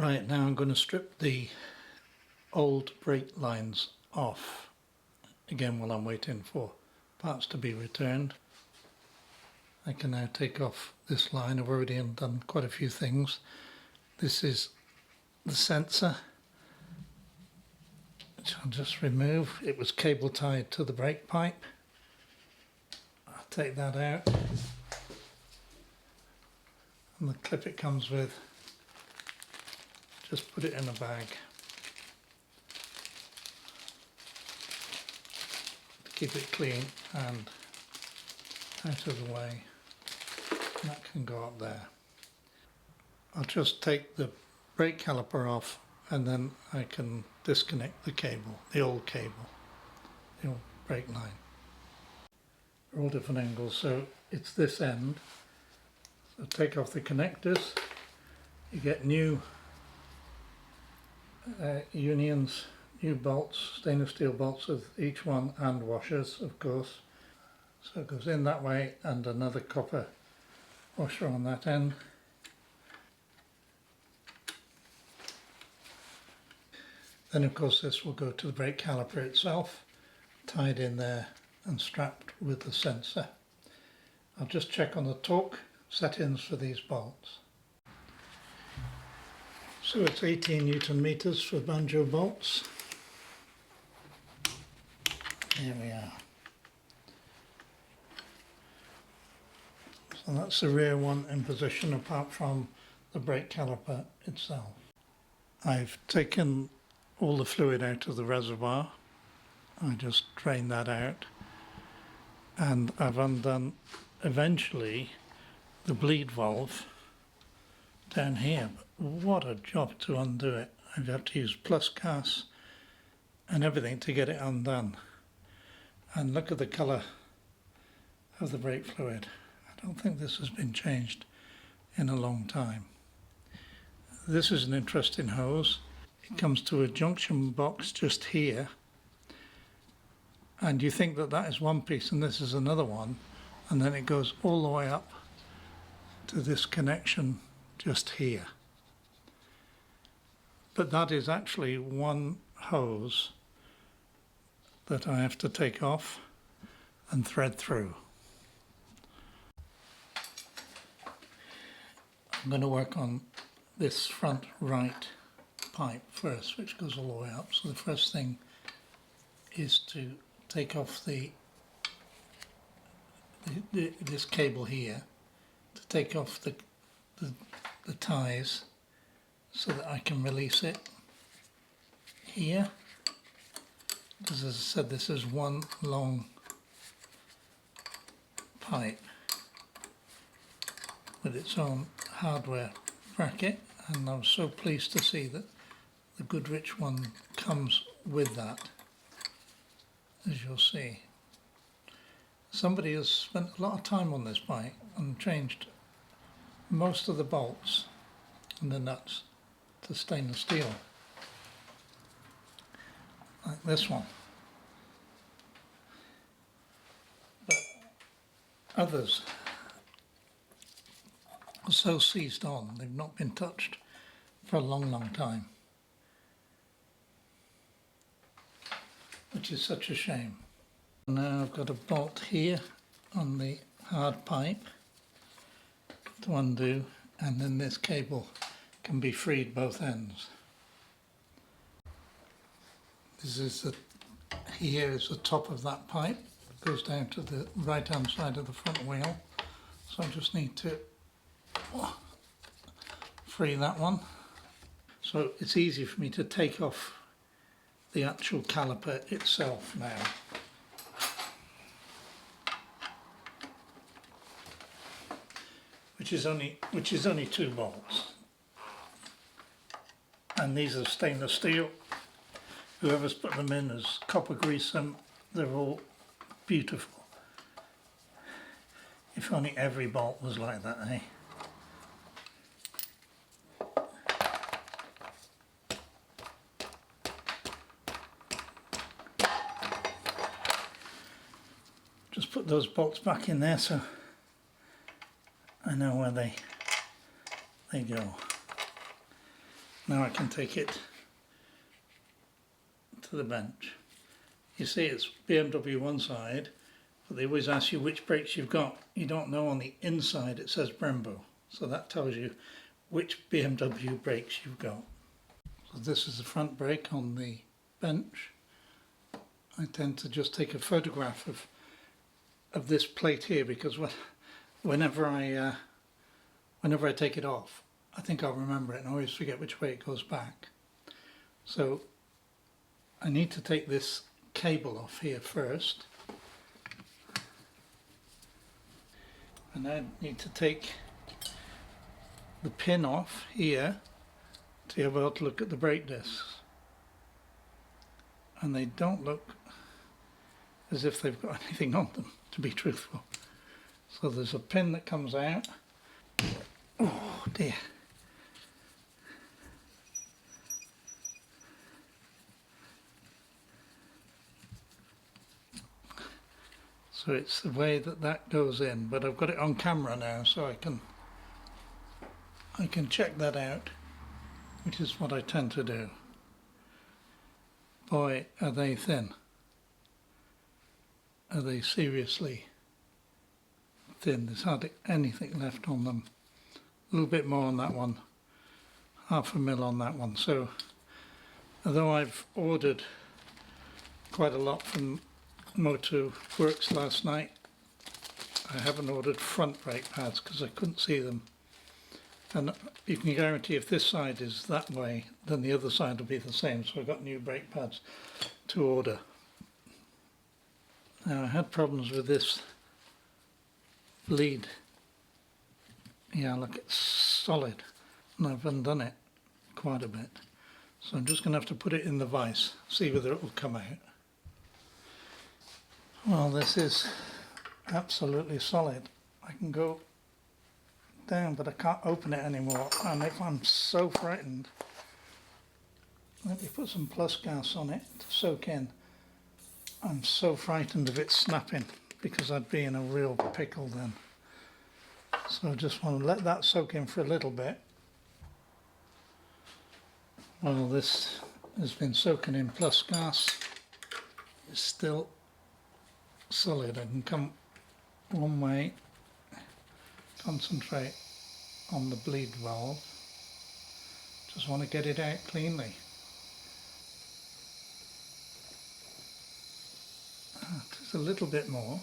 Right, now I'm going to strip the old brake lines off again while I'm waiting for parts to be returned. I can now take off this line. I've already done quite a few things. This is the sensor, which I'll just remove. It was cable tied to the brake pipe. I'll take that out, and the clip it comes with, just put it in a bag to keep it clean and out of the way. And that can go up there. I'll just take the brake caliper off and then I can disconnect the cable, the old brake line. They're all different angles, so it's this end. So take off the connectors, you get new unions, new bolts, stainless steel bolts with each one, and washers of course. So it goes in that way, and another copper washer on that end. Then of course this will go to the brake caliper itself, tied in there and strapped with the sensor. I'll just check on the torque settings for these bolts. So it's 18 Newton meters for banjo bolts. Here we are. So that's the rear one in position apart from the brake caliper itself. I've taken all the fluid out of the reservoir. I just drained that out, and I've undone eventually the bleed valve down here. But what a job to undo it. I've had to use plus gas and everything to get it undone. And look at the colour of the brake fluid. I don't think this has been changed in a long time. This is an interesting hose. It comes to a junction box just here, and you think that that is one piece and this is another one, and then it goes all the way up to this connection just here. But that is actually one hose that I have to take off and thread through. I'm going to work on this front right pipe first, which goes all the way up. So the first thing is to take off this cable here, to take off the ties so that I can release it here, because as I said, this is one long pipe with its own hardware bracket, and I was so pleased to see that the Goodridge one comes with that, as you'll see. Somebody has spent a lot of time on this bike and changed most of the bolts and the nuts to stainless steel, like this one. But others are so seized on, they've not been touched for a long, long time, which is such a shame. Now I've got a bolt here on the hard pipe to undo, and then this cable can be freed both ends. This is here is the top of that pipe. It goes down to the right hand side of the front wheel, so I just need to free that one. So it's easy for me to take off the actual caliper itself now. Which is only 2 bolts. And these are stainless steel. Whoever's put them in has copper greased them. They're all beautiful. If only every bolt was like that, eh? Just put those bolts back in there so I know where they go. Now I can take it to the bench. You see it's BMW one side, but they always ask you which brakes you've got. You don't know on the inside it says Brembo, so that tells you which BMW brakes you've got. So this is the front brake on the bench. I tend to just take a photograph of this plate here, because whenever I take it off, I think I'll remember it and I always forget which way it goes back. So I need to take this cable off here first, and I need to take the pin off here to be able to look at the brake discs, and they don't look as if they've got anything on them, to be truthful. So there's a pin that comes out. Oh dear. So it's the way that goes in, but I've got it on camera now, so I can check that out, which is what I tend to do. Boy, are they thin. Are they seriously thin? There's hardly anything left on them. A little bit more on that one, 0.5 mil on that one. So although I've ordered quite a lot from Motor Works last night, I haven't ordered front brake pads because I couldn't see them. And you can guarantee if this side is that way, then the other side will be the same. So I've got new brake pads to order. Now I had problems with this bleed. Yeah, look, it's solid, and I've undone it quite a bit. So I'm just going to have to put it in the vise, see whether it will come out. Well, this is absolutely solid. I can go down, but I can't open it anymore. And if I'm so frightened, let me put some plus gas on it to soak in. I'm so frightened of it snapping, because I'd be in a real pickle then. So I just want to let that soak in for a little bit. Well, this has been soaking in plus gas. It's still solid. I can come one way, concentrate on the bleed valve. Just want to get it out cleanly. Just a little bit more.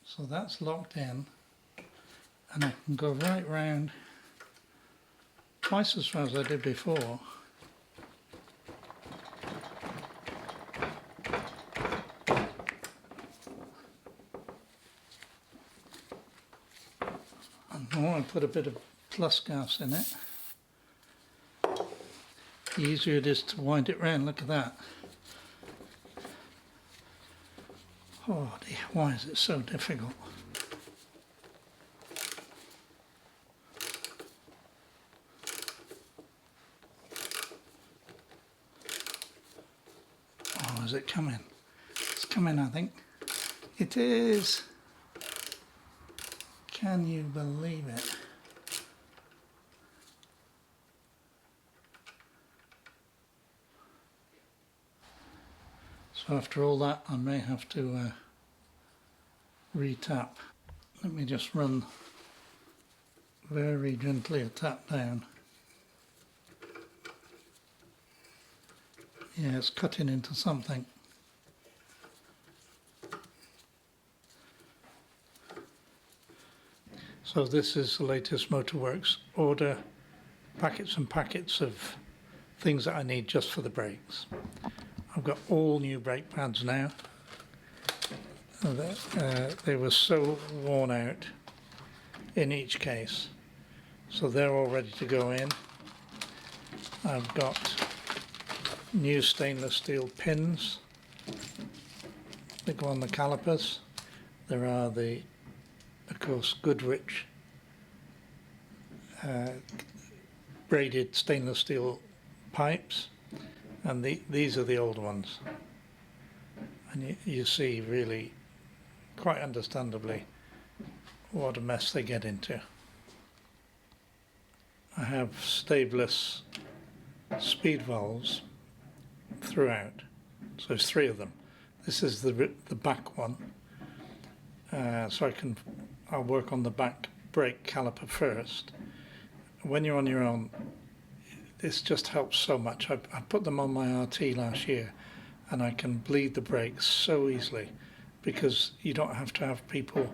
So that's locked in, and I can go right round twice as far as I did before. And the more I put a bit of plus gas in it, the easier it is to wind it round. Look at that. Oh dear, why is it so difficult? Oh, is it coming? It's coming, I think. It is. Can you believe it? So after all that, I may have to re-tap. Let me just run very gently a tap down. Yeah, it's cutting into something. So this is the latest Motorworks order, packets and packets of things that I need just for the brakes. I've got all new brake pads now. They were so worn out in each case, so they're all ready to go in. I've got new stainless steel pins that go on the calipers. There are the, of course, Goodridge braided stainless steel pipes, and these are the old ones, and you see really quite understandably what a mess they get into. I have staveless speed valves throughout, so there's 3 of them. This is the back one, so I'll work on the back brake caliper first. When you're on your own, this just helps so much. I put them on my RT last year, and I can bleed the brakes so easily because you don't have to have people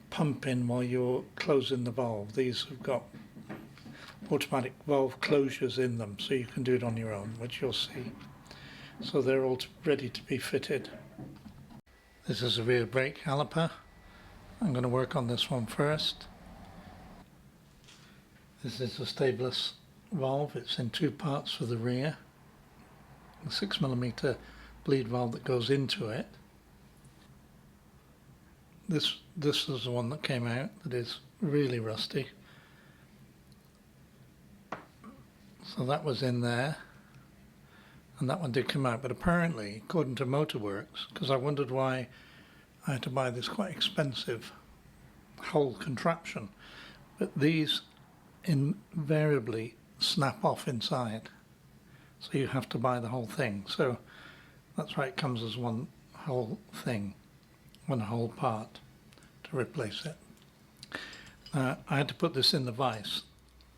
pumping while you're closing the valve. These have got automatic valve closures in them, so you can do it on your own, which you'll see. So they're all ready to be fitted. This is a rear brake caliper. I'm going to work on this one first. This is a staveless valve. It's in 2 parts for the rear. The 6mm bleed valve that goes into it. This is the one that came out that is really rusty. So that was in there, and that one did come out, but apparently, according to Motorworks, because I wondered why I had to buy this quite expensive whole contraption, but these invariably snap off inside, so you have to buy the whole thing. So that's why it comes as one whole thing, one whole part to replace it. I had to put this in the vise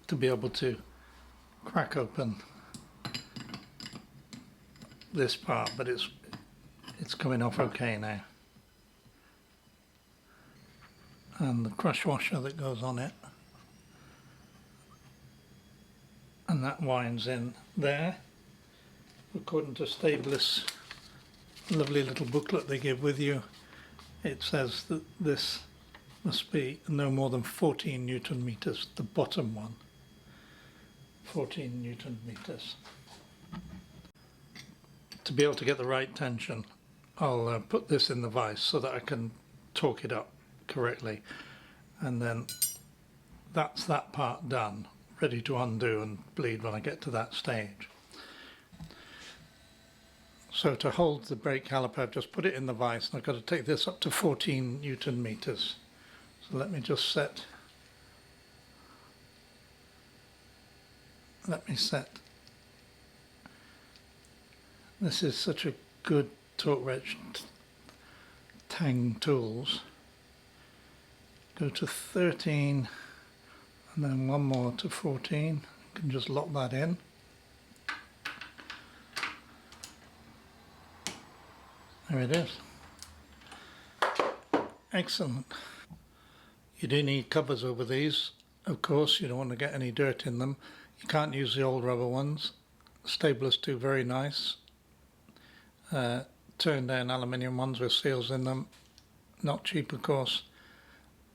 to be able to crack open this part, but it's coming off okay now. And the crush washer that goes on it, and that winds in there. According to Stabless lovely little booklet they give with you, it says that this must be no more than 14 Newton meters, the bottom one. 14 Newton meters. To be able to get the right tension, I'll put this in the vise so that I can torque it up correctly, and then that's that part done, ready to undo and bleed when I get to that stage. So to hold the brake caliper, I've just put it in the vise, and I've got to take this up to 14 Newton meters. So let me set. This is such a good torque wrench, Tang tools. Go to 13 and then one more to 14. You can just lock that in. There it is. Excellent. You do need covers over these, of course. You don't want to get any dirt in them. You can't use the old rubber ones. Stablers do very nice. Turn down aluminium ones with seals in them. Not cheap, of course.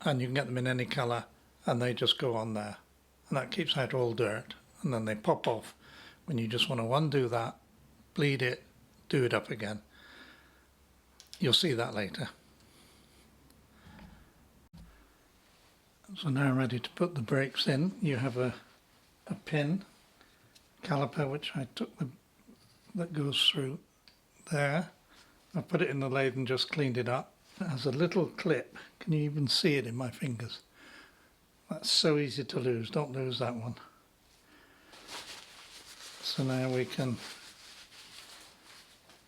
And you can get them in any colour, and they just go on there. And that keeps out all dirt. And then they pop off when you just want to undo that, bleed it, do it up again. You'll see that later. So now I'm ready to put the brakes in. You have a pin caliper which I took that goes through there. I put it in the lathe and just cleaned it up. It has a little clip. Can you even see it in my fingers? That's so easy to lose. Don't lose that one. So now we can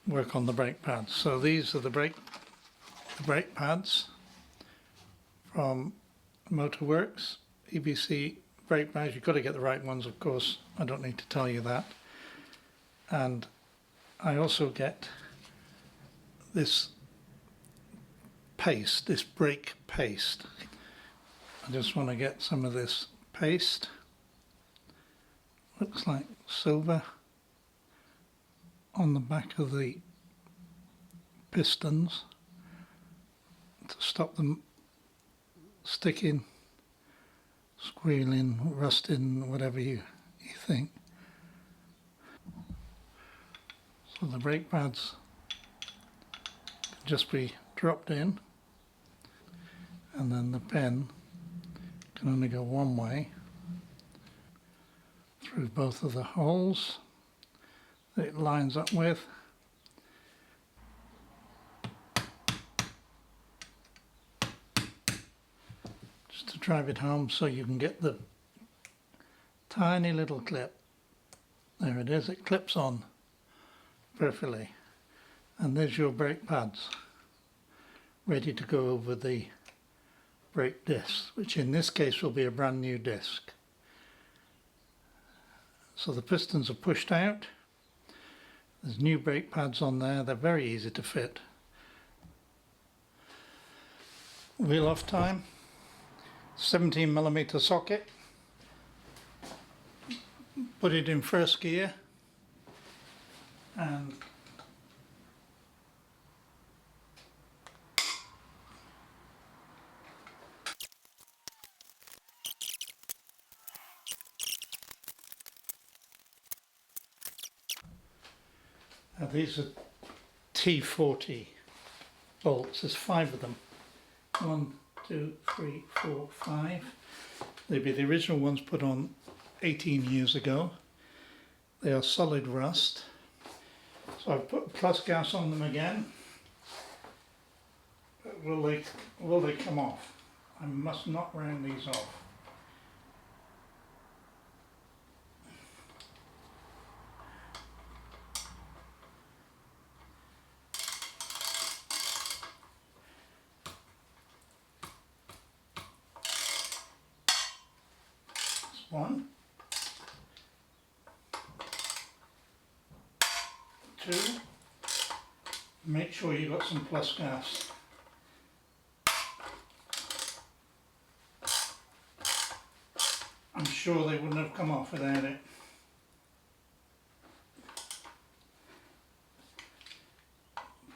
work on the brake pads. So these are the brake pads from Motorworks, EBC brake pads. You've got to get the right ones, of course. I don't need to tell you that. And I also get this paste, this brake paste. I just want to get some of this paste. Looks like silver on the back of the pistons to stop them sticking, squealing, rusting, whatever you think. So the brake pads can just be dropped in, and then the pen can only go one way, through both of the holes that it lines up with. Just to drive it home so you can get the tiny little clip. There it is, it clips on perfectly. And there's your brake pads, ready to go over the brake disc, which in this case will be a brand new disc. So the pistons are pushed out. There's new brake pads on there, they're very easy to fit. Wheel off time, 17mm socket. Put it in first gear and now these are T40 bolts, there's 5 of them. 1, 2, 3, 4, 5. They'd be the original ones put on 18 years ago. They are solid rust. So I've put plus gas on them again. But will they come off? I must not round these off. One, 2, make sure you've got some plus gas. I'm sure they wouldn't have come off without it.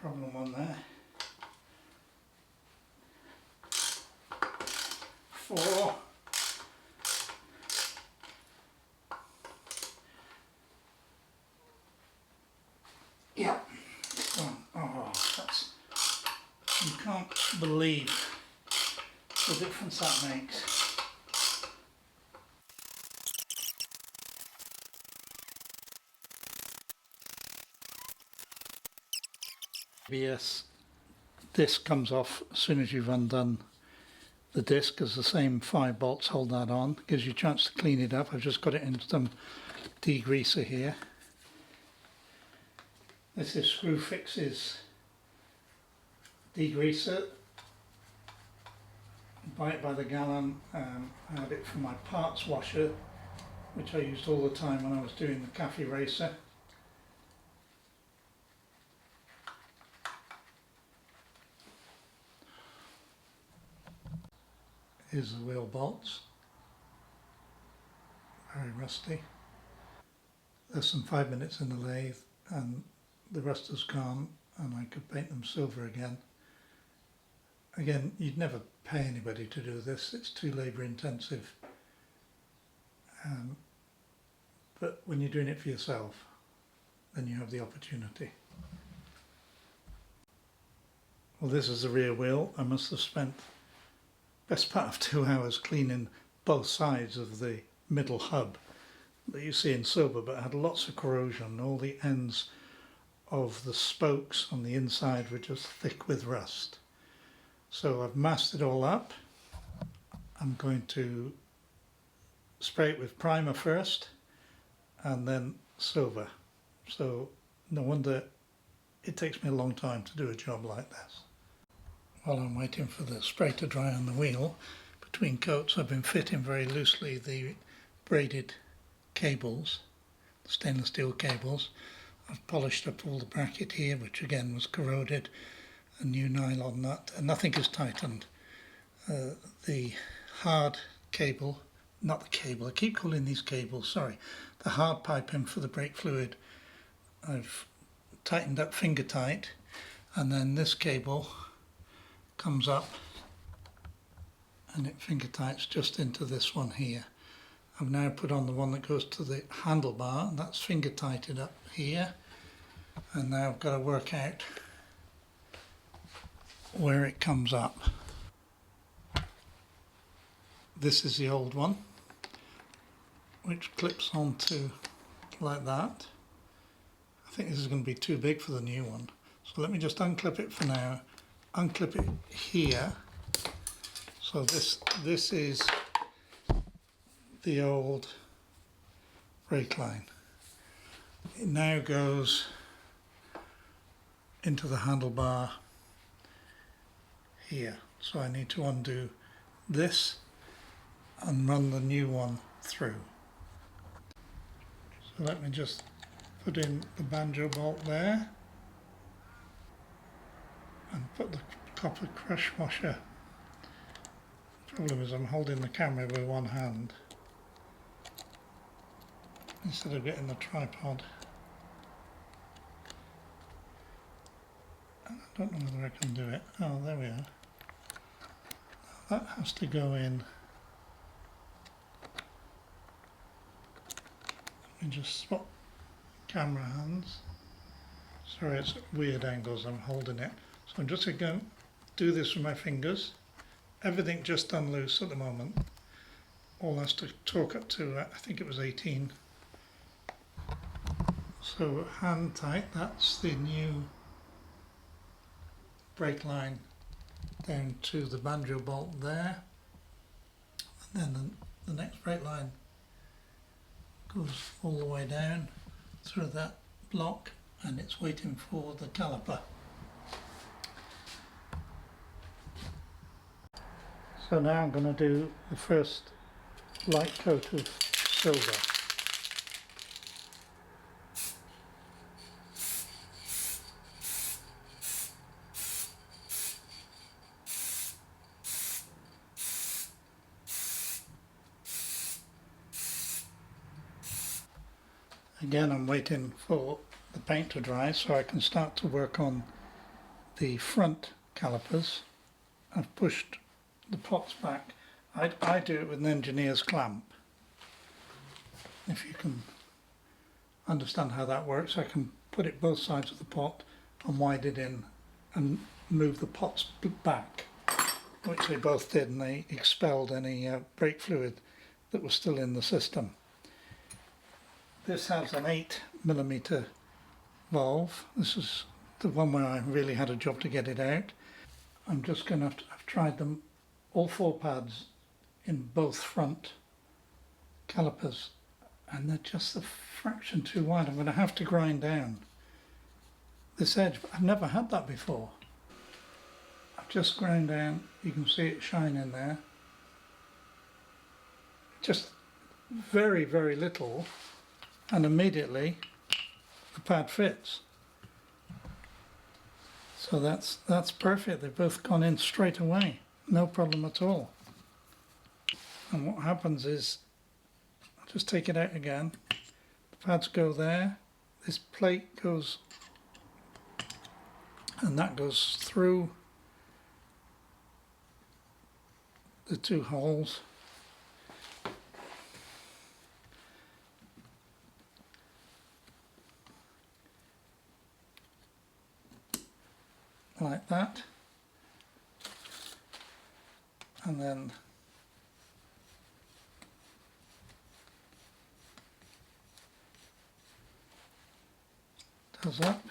Problem on there. 4. Yeah. Oh, that's, you can't believe the difference that makes. ABS disc comes off as soon as you've undone the disc, as the same 5 bolts hold that on. Gives you a chance to clean it up. I've just got it in some degreaser here. This is Screw Fix's degreaser. Buy it by the gallon. I had it for my parts washer, which I used all the time when I was doing the cafe racer. Here's the wheel bolts. Very rusty. There's some 5 minutes in the lathe and the rust has gone and I could paint them silver again. Again, you'd never pay anybody to do this, it's too labour intensive. But when you're doing it for yourself, then you have the opportunity. Well, this is the rear wheel. I must have spent best part of 2 hours cleaning both sides of the middle hub that you see in silver, but it had lots of corrosion. All the ends of the spokes on the inside were just thick with rust. So I've masked it all up. I'm going to spray it with primer first and then silver. So no wonder it takes me a long time to do a job like this. While I'm waiting for the spray to dry on the wheel, between coats I've been fitting very loosely the braided cables, stainless steel cables. I've polished up all the bracket here, which again was corroded, a new nylon nut, and nothing is tightened. The hard cable, not the cable, I keep calling these cables, sorry, the hard piping for the brake fluid I've tightened up finger tight, and then this cable comes up and it finger tights just into this one here. I've now put on the one that goes to the handlebar, and that's finger tighted up here, and now I've got to work out where it comes up. This is the old one which clips onto like that. I think this is going to be too big for the new one, so let me just unclip it for now, unclip it here. So this is the old brake line. It now goes into the handlebar here, so I need to undo this and run the new one through. So let me just put in the banjo bolt there and put the copper crush washer. The problem is I'm holding the camera with one hand instead of getting the tripod. And I don't know whether I can do it. Oh, there we are. That has to go in. Let me just swap camera hands. Sorry, it's weird angles, I'm holding it. So I'm just going to do this with my fingers. Everything just done loose at the moment. All has to torque up to, I think it was 18. So hand tight, that's the new brake line down to the banjo bolt there. And then the next brake line goes all the way down through that block, and it's waiting for the caliper. So now I'm going to do the first light coat of silver. Again, I'm waiting for the paint to dry so I can start to work on the front calipers. I've pushed the pots back. I do it with an engineer's clamp. If you can understand how that works, I can put it both sides of the pot and wide it in and move the pots back, which they both did, and they expelled any brake fluid that was still in the system. This has an 8mm valve. This is the one where I really had a job to get it out. I'm just going to I've tried them, all 4 pads in both front calipers, and they're just a fraction too wide. I'm going to have to grind down this edge, but I've never had that before. I've just ground down, you can see it shining there. Just very, very little, and immediately the pad fits. So that's perfect. They've both gone in straight away, no problem at all. And what happens is, I'll just take it out again. The pads go there, this plate goes, and that goes through the 2 holes. Like that, and then does up,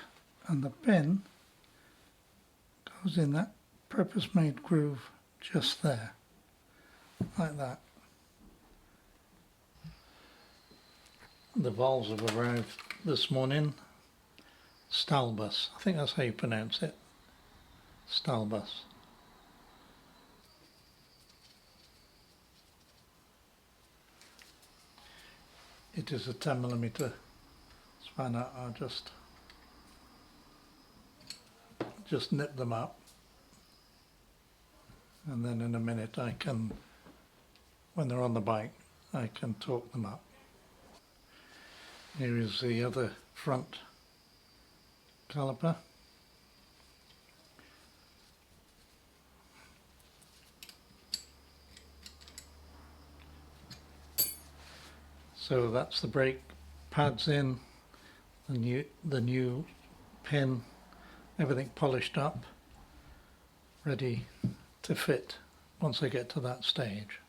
and the pin goes in that purpose-made groove just there, like that. The valves have arrived this morning. Stalbus, I think that's how you pronounce it. Stalbus. It is a 10mm spanner. I'll just nip them up, and then in a minute I can, when they're on the bike, I can torque them up. Here is the other front caliper. So that's the brake pads in, the new pin, everything polished up, ready to fit once I get to that stage.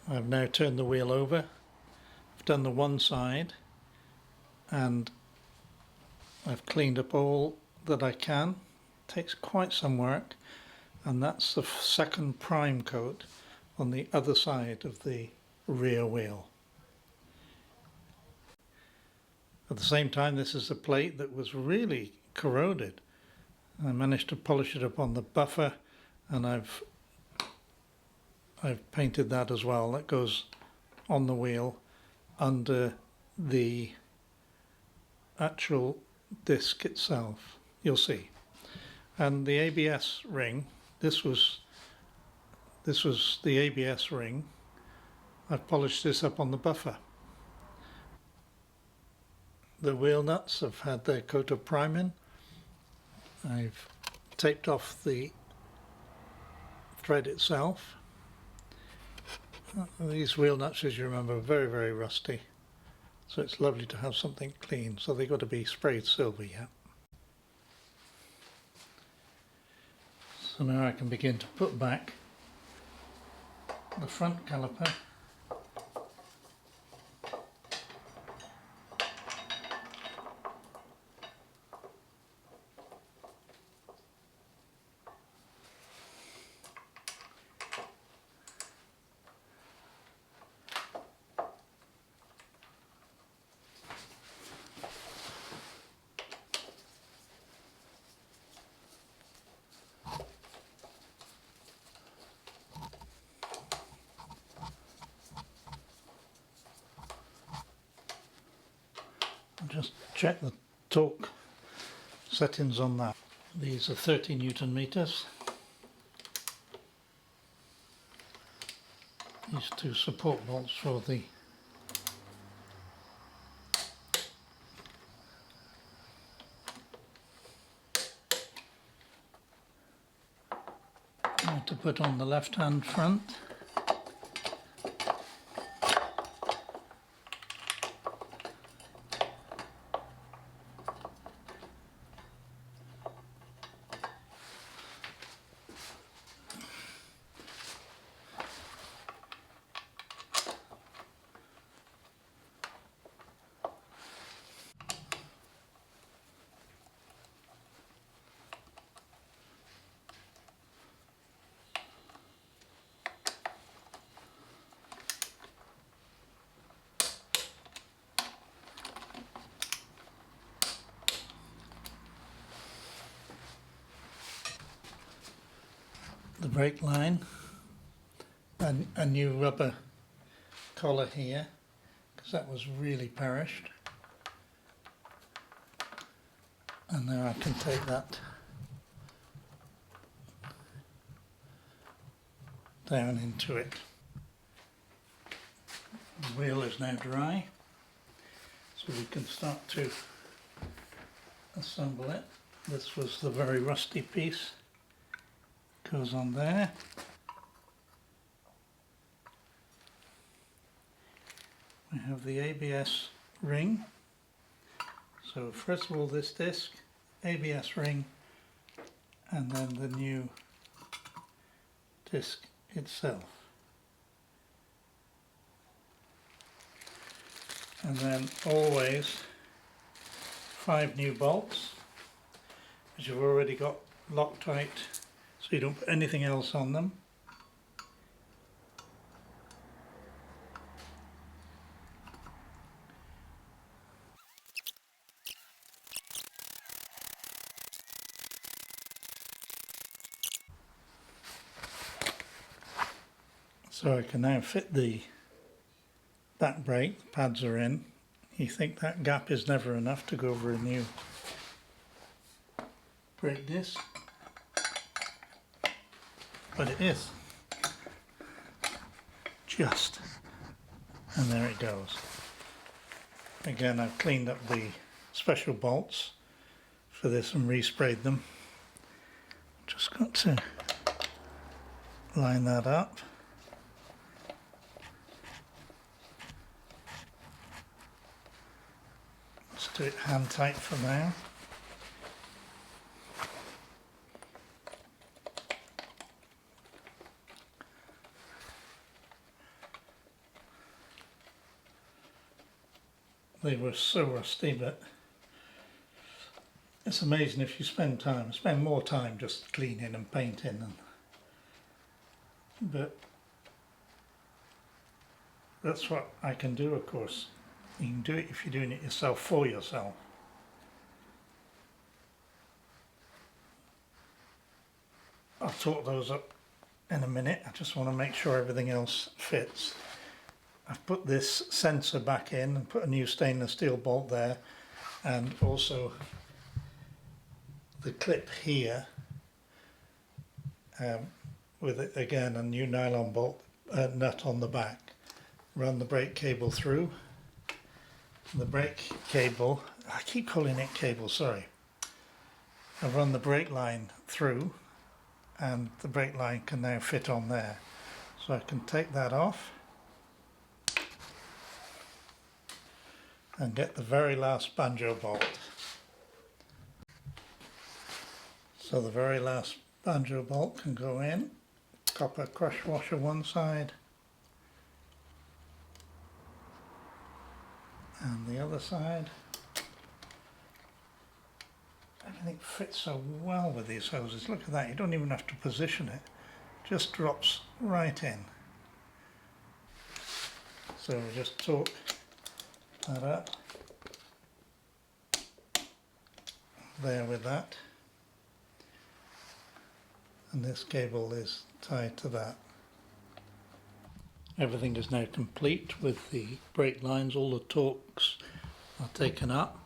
I've now turned the wheel over. I've done the one side and I've cleaned up all that I can. Takes quite some work, and that's the second prime coat on the other side of the rear wheel. At the same time, this is a plate that was really corroded. I managed to polish it up on the buffer, and I've painted that as well. That goes on the wheel under the actual disc itself. You'll see. And the ABS ring, this was the ABS ring. I've polished this up on the buffer. The wheel nuts have had their coat of priming. I've taped off the thread itself. These wheel nuts, as you remember, are very, very rusty. So it's lovely to have something clean. So they've got to be sprayed silver yet. So now I can begin to put back the front caliper. Just check the torque settings on that. These are 30 Newton meters. These two support bolts for the to put on the left hand front. The brake line, and a new rubber collar here because that was really perished, and now I can take that down into it. The wheel is now dry, so we can start to assemble it. This was the very rusty piece. Goes on there. We have the ABS ring. So first of all this disc, ABS ring, and then the new disc itself. And then always 5 new bolts, which have already got Loctite, so you don't put anything else on them. So I can now fit the back brake, the pads are in. You think that gap is never enough to go over a new brake disc, but it is. Just. And there it goes. Again, I've cleaned up the special bolts for this and resprayed them. Just got to line that up. Let's do it hand tight for now. they were so rusty, but it's amazing if you spend more time just cleaning and painting. But that's what I can do, of course. You can do it if you're doing it yourself for yourself. I'll torque those up in a minute. I just want to make sure everything else fits. I've put this sensor back in and put a new stainless steel bolt there, and also the clip here with it again a new nylon bolt nut on the back. Run the brake cable through. The brake cable, I keep calling it cable, sorry. I've run the brake line through, and the brake line can now fit on there. So I can take that off and get the very last banjo bolt. So the very last banjo bolt can go in, copper crush washer one side and the other side. Everything fits so well with these hoses. Look at that, you don't even have to position it, just drops right in. So we just torque that up there with that, and this cable is tied to that. Everything is now complete with the brake lines. All the torques are taken up.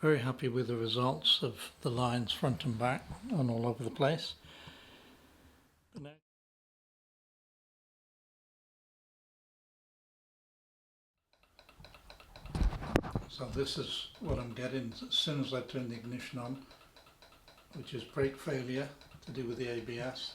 Very happy with the results of the lines front and back and all over the place. So this is what I'm getting as soon as I turn the ignition on, which is brake failure to do with the ABS.